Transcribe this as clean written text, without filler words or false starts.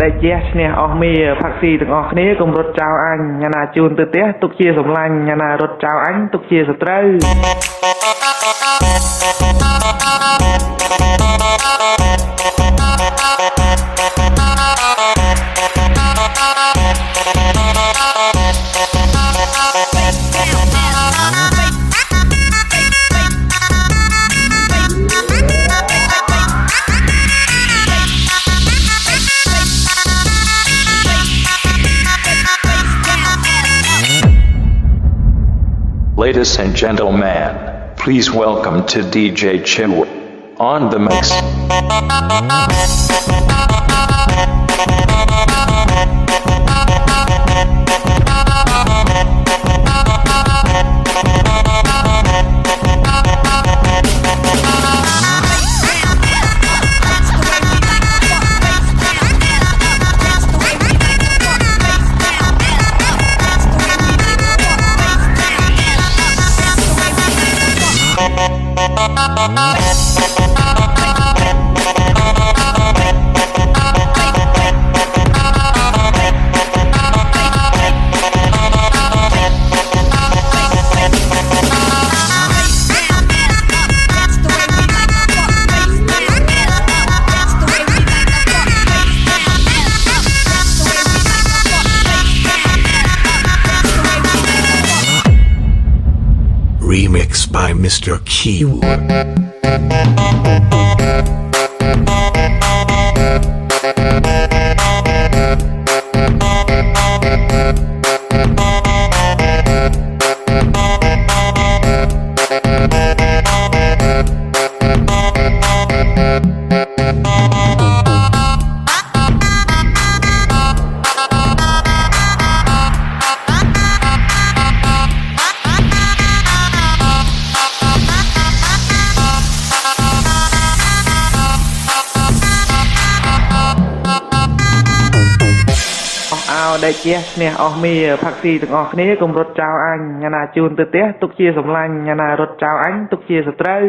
đại chết nè ở mi phát xì từng ở khné cùng rốt chào anh nhà nào chun từ té tục chia sầm lanh nhà nào rốt chào anh tục chia sập trâu Ladies and gentlemen, please welcome to DJ Chill on the mix. Remix by Mr. Q. đại chết nè ở mi phát xì từng ở khné cùng rốt chào anh nhà nào chun từ té tục chia sầm lanh nhà nào rốt chào anh tục chia sập trâu